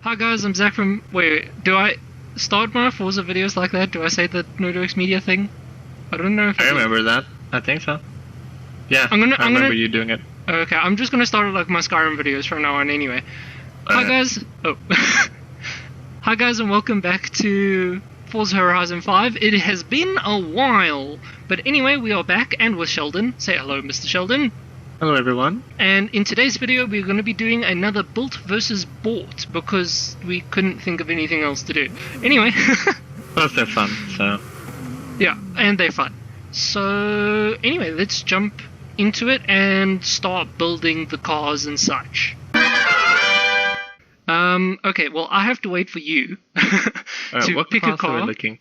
Hi guys, I'm Zach from... Wait, do I start my Forza videos like that? Do I say the NodeWorks Media thing? I don't know if I remember that. I think so. Yeah, I remember you doing it. Okay, I'm just gonna start like my Skyrim videos from now on anyway. Hi guys! Oh. Hi guys and welcome back to Forza Horizon 5. It has been a while, but anyway, we are back and with Sheldon. Say hello, Mr. Sheldon. Hello everyone. And in today's video we're going to be doing another built versus bought because we couldn't think of anything else to do. Anyway. Plus they're fun, so... Yeah, and they're fun. So anyway, let's jump into it and start building the cars and such. Okay, well I have to wait for you to what pick a car. Are we looking?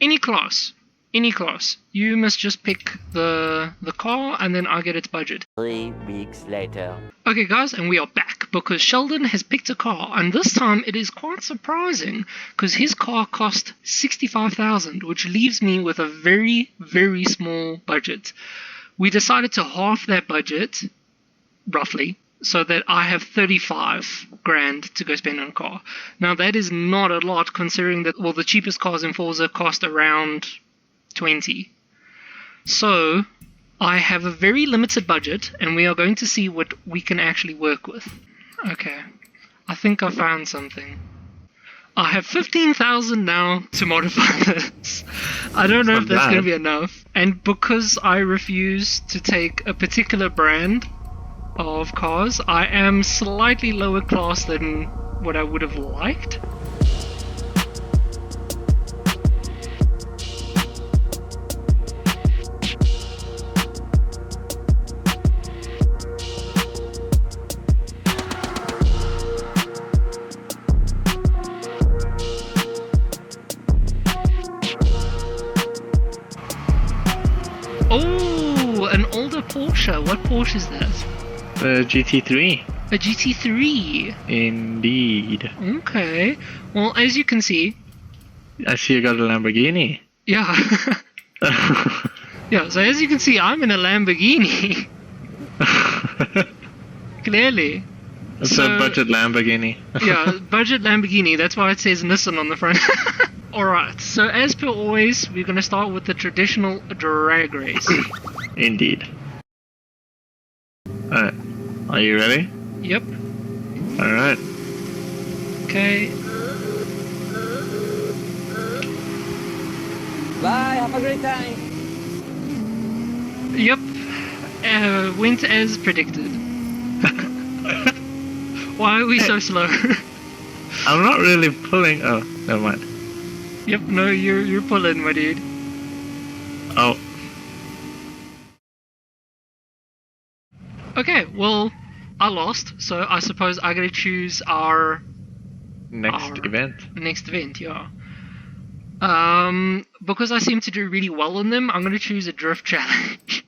Any class. Any class. You must just pick the car and then I get its budget. 3 weeks later. Okay guys, and we are back because Sheldon has picked a car and this time it is quite surprising because his car cost 65,000, which leaves me with a very, very small budget. We decided to half that budget, roughly, so that I have 35 grand to go spend on a car. Now that is not a lot considering that, well, the cheapest cars in Forza cost around 20. So I have a very limited budget and we are going to see what we can actually work with. Okay, I think I found something. I have 15,000 now to modify this. I don't know if that's going to be enough. And because I refuse to take a particular brand of cars, I am slightly lower class than what I would have liked. Oh, an older Porsche. What Porsche is that? The GT3. A GT3. Indeed. Okay. Well, as you can see... I see you got a Lamborghini. Yeah. Yeah, so as you can see, I'm in a Lamborghini. Clearly. It's a budget Lamborghini. Yeah, budget Lamborghini. That's why it says Nissan on the front. Alright, so as per always, we're going to start with the traditional drag race. Indeed. Alright, are you ready? Yep. Alright. Okay. Bye, have a great time. Yep. Went as predicted. Why are we so slow? I'm not really pulling... Oh, never mind. Yep, no, you're pulling, my dude. Oh. Okay, well, I lost, so I suppose I gotta choose our... Next event. Next event, yeah. Because I seem to do really well in them, I'm gonna choose a drift challenge.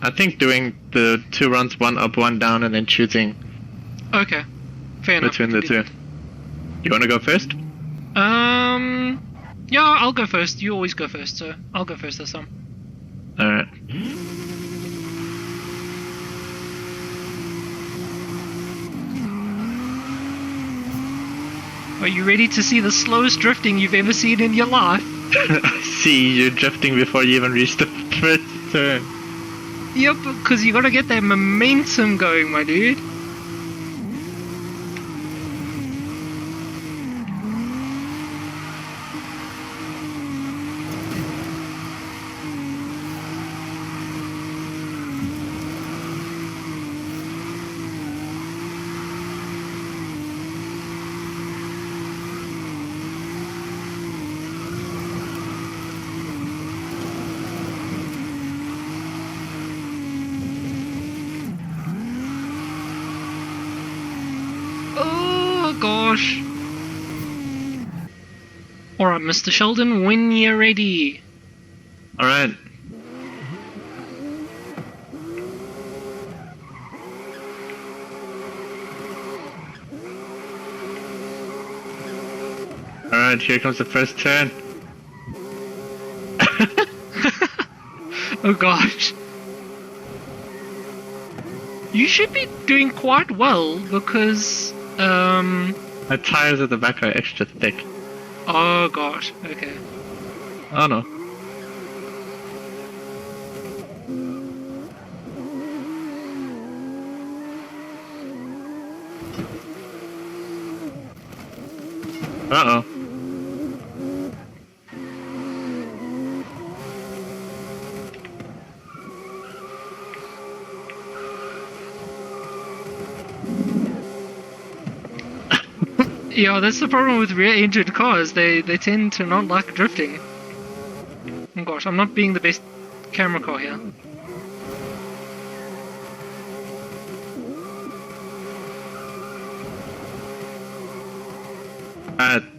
I think doing the 2 runs, 1 up, 1 down, and then choosing... Okay, fair enough. Between the 2. You wanna go first? Yeah, I'll go first. You always go first, so I'll go first this time. Alright. Are you ready to see the slowest drifting you've ever seen in your life? I see you drifting before you even reach the first turn. Yep, because you gotta get that momentum going, my dude. Gosh. Alright, Mr. Sheldon, when you're ready. Alright. Alright, here comes the first turn. Oh gosh. You should be doing quite well because, My tires at the back are extra thick. Oh gosh, okay. Oh no. Uh-oh. Yeah, that's the problem with rear-engine cars. They tend to not like drifting. Oh gosh, I'm not being the best camera car here.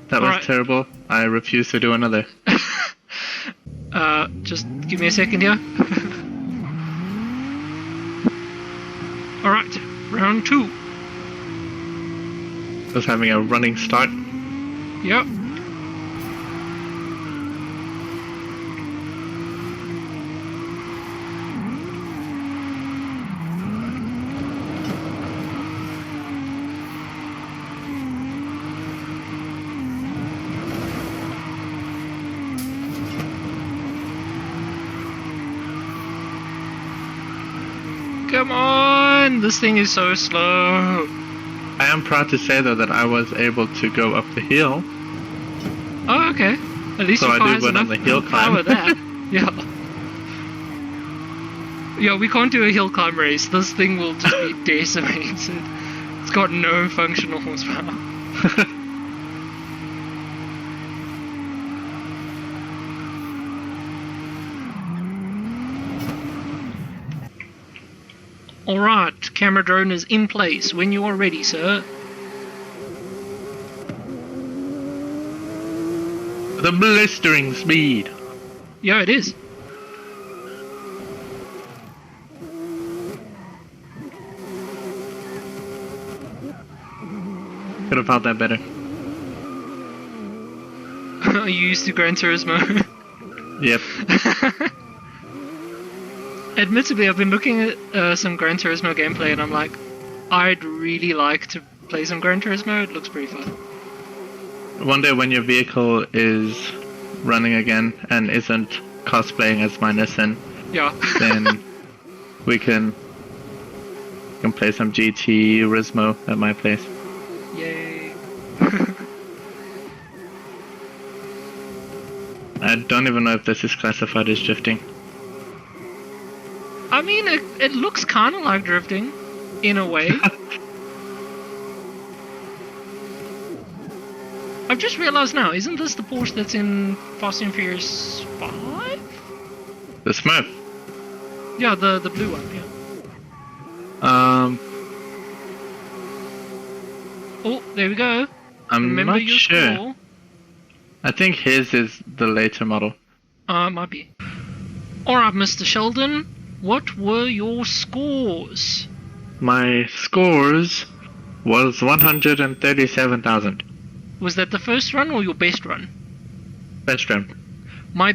That was terrible. I refuse to do another. Just give me a second here. Alright, round 2. Was having a running start. Yep. Come on! This thing is so slow. I am proud to say though that I was able to go up the hill. Oh, okay. At least So your I car did has win on enough the hill power climb. there. Yeah. Yeah, we can't do a hill climb race. This thing will just be decimated. It's got no functional horsepower. Alright, camera drone is in place when you are ready, sir. The blistering speed. Yeah, it is. Could have felt that better. I used to Gran Turismo. Yep. Admittedly, I've been looking at some Gran Turismo gameplay and I'm like, I'd really like to play some Gran Turismo. It looks pretty fun. One day when your vehicle is running again and isn't cosplaying as my Nissan, Yeah. then we can play some GT3 at my place. Yay. I don't even know if this is classified as drifting. I mean, it looks kind of like drifting, in a way. I've just realized now, isn't this the Porsche that's in Fast and Furious 5? The Smurf. Yeah, the blue one, yeah. Oh, there we go. I'm Remember not your sure. score. I think his is the later model. It might be. Alright, Mr. Sheldon, what were your scores? My scores was 137,000. Was that the first run or your best run? Best run. My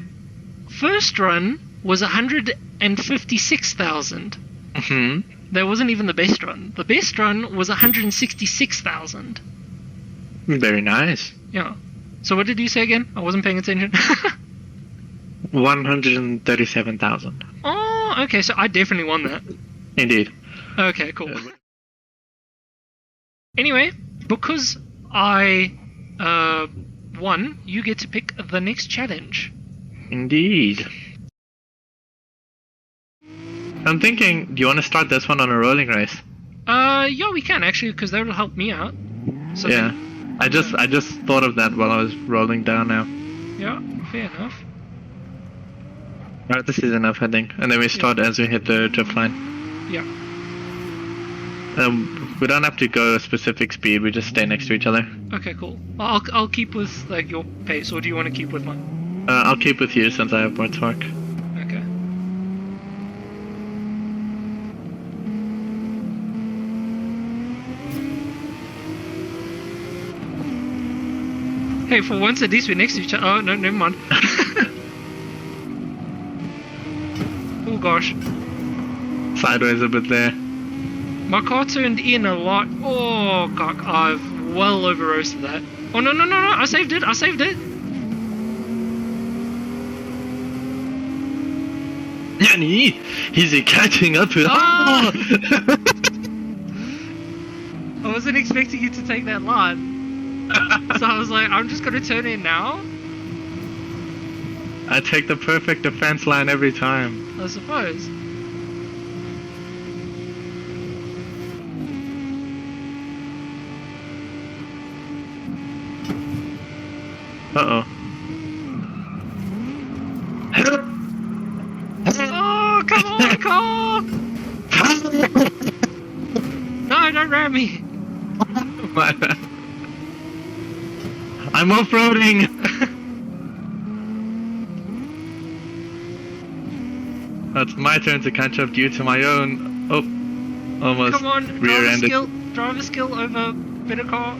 first run was 156,000. Mm-hmm. That wasn't even the best run. The best run was 166,000. Very nice. Yeah. So what did you say again? I wasn't paying attention. 137,000. Oh, okay, so I definitely won that. Indeed. Okay, cool. Anyway, because I won, you get to pick the next challenge. Indeed. I'm thinking, do you want to start this one on a rolling race? Yeah, we can actually, because that will help me out. So Yeah. then- I just thought of that while I was rolling down now. yeah, fair enough. Alright, this is enough, I think. And then we start as we hit the drift line. Yeah. We don't have to go a specific speed, we just stay next to each other. Okay, cool. I'll keep with like your pace, or do you want to keep with mine? I'll keep with you since I have more torque. Okay. Hey, for once at least we're next to each other. Oh, no, never mind. Oh gosh. Sideways a bit there. My car turned in a lot. Oh, God, I've well over roasted that. Oh, no, no, no, no, I saved it, I saved it. Yanni, he's catching up with. Ah! I wasn't expecting you to take that line. So I was like, I'm just gonna turn in now. I take the perfect defense line every time. I suppose. Uh-oh. Oh, come on, car! No, don't ram me. I'm off-roading. It's my turn to catch up due to my own. Oh, almost Come on, rear-ended. driver skill over better car.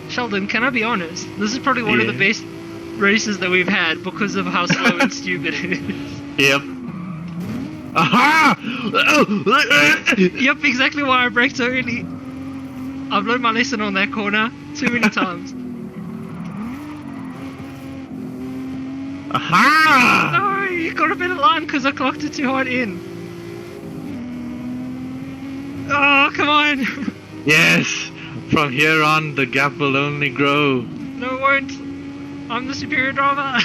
Sheldon, can I be honest? This is probably one of the best races that we've had because of how slow and stupid it is. Yep. Aha! Yep, exactly why I braked so early. I've learned my lesson on that corner too many times. Aha! No, you got a better line because I clocked it too hard in. Oh, come on. Yes! From here on, the gap will only grow. No, it won't. I'm the superior driver.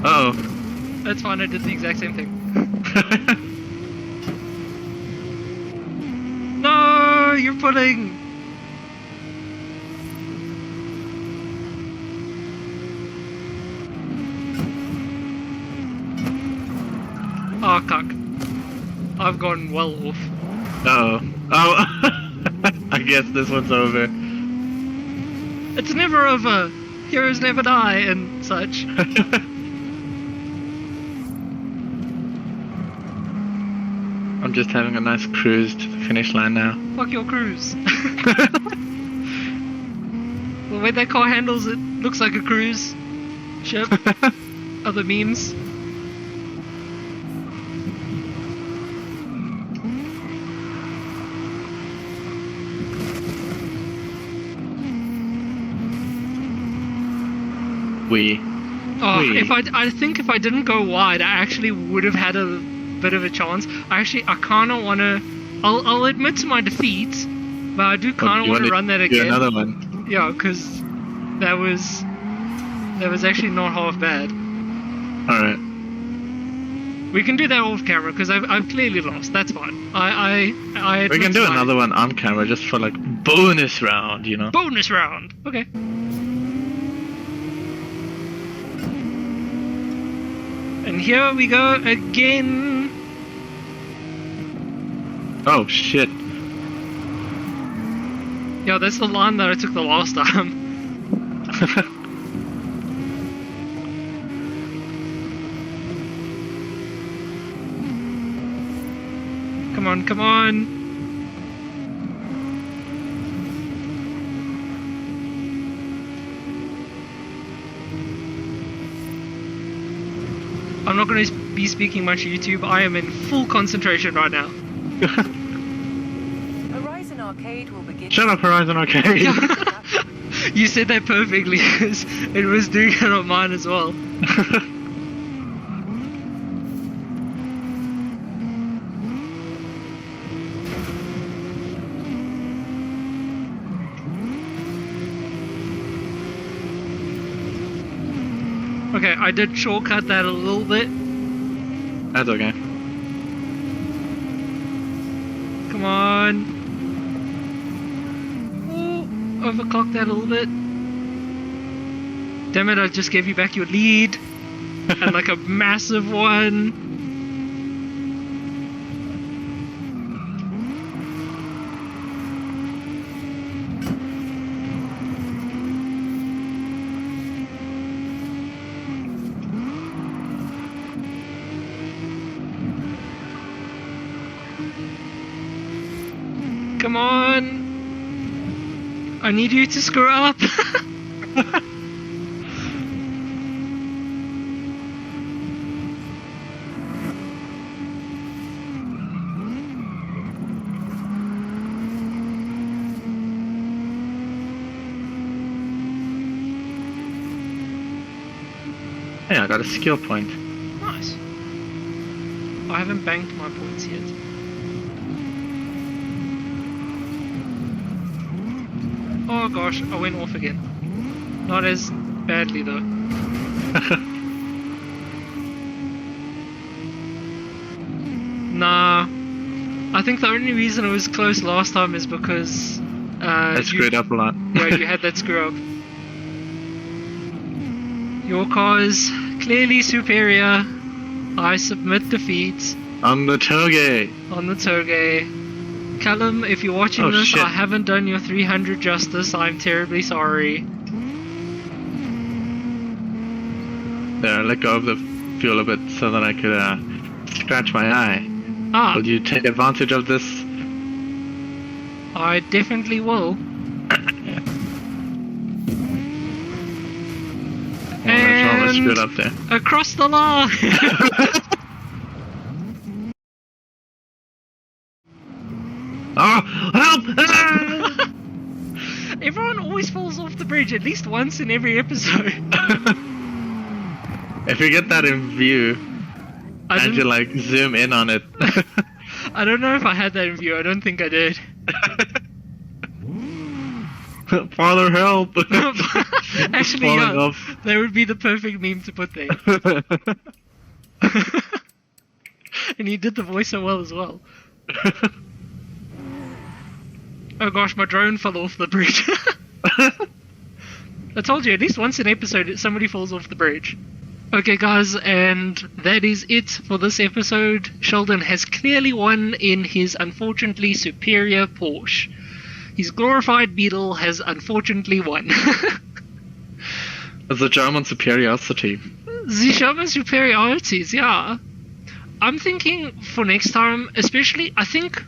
Uh-oh. That's fine, I did the exact same thing. No, you're pulling. Oh, cock. I've gone well off. Uh-oh. Oh, I guess this one's over. It's never over. Heroes never die and such. I'm just having a nice cruise to the finish line now. Fuck your cruise. The way that car handles it looks like a cruise ship. Other memes. I think if I didn't go wide, I actually would have had a bit of a chance. I kind of want to. I'll admit to my defeat, but I do kind of want to run that again. Do another one. Yeah, because that was actually not half bad. All right. We can do that off camera because I've clearly lost. That's fine. We can do another one on camera just for like bonus round, you know. Bonus round. Okay. And here we go again. Oh shit. Yeah, that's the line that I took the last time. Come on, come on. I'm not going to be speaking much YouTube. I am in full concentration right now. Horizon Arcade will begin. Shut up, Horizon Arcade. You said that perfectly because it was doing it on mine as well. Okay, I did shortcut that a little bit. That's okay. Come on. Oh, overclocked that a little bit. Damn it, I just gave you back your lead. And like a massive one. Come on! I need you to screw up! Hey, I got a skill point. Nice. I haven't banked my points yet. Oh gosh, I went off again. Not as badly though. Nah. I think the only reason it was close last time is because I screwed up a lot. yeah, you had that screw up. Your car is clearly superior. I submit defeat. On the Touge. On the Touge. Callum, if you're watching Oh, this, shit. I haven't done your 300 justice. I'm terribly sorry. There, I let go of the fuel a bit so that I could scratch my eye. Ah, Will you take advantage of this? I definitely will. Oh, that's almost screwed up there. Across the line! Oh, help! Ah! Everyone always falls off the bridge at least once in every episode. If you get that in view, and you like zoom in on it. I don't know if I had that in view. I don't think I did. Father, help! Actually, Falling yeah, off. that would be the perfect meme to put there. And he did the voice so well as well. Oh gosh, my drone fell off the bridge. I told you, at least once an episode, somebody falls off the bridge. Okay guys, and that is it for this episode. Sheldon has clearly won in his unfortunately superior Porsche. His glorified Beetle has unfortunately won. The German superiority. The German superiorities, yeah. I'm thinking for next time, especially, I think,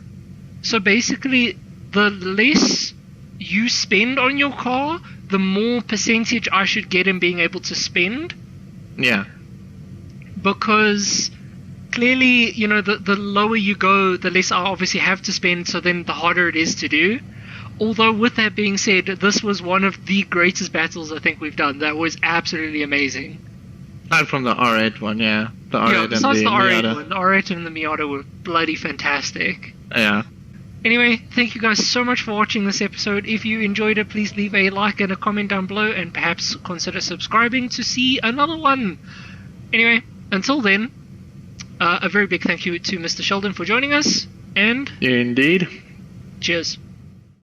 so basically, the less you spend on your car, the more percentage I should get in being able to spend. Yeah. Because clearly, you know, the lower you go, the less I obviously have to spend, so then the harder it is to do. Although, with that being said, this was one of the greatest battles I think we've done. That was absolutely amazing. Aside from the R8 one, yeah. The R8 Yeah, and besides the the R8 Miata. one, the R8 and the Miata were bloody fantastic. Yeah. Anyway, thank you guys so much for watching this episode. If you enjoyed it, please leave a like and a comment down below, and perhaps consider subscribing to see another one. Anyway, until then, a very big thank you to Mr. Sheldon for joining us, and Indeed. cheers.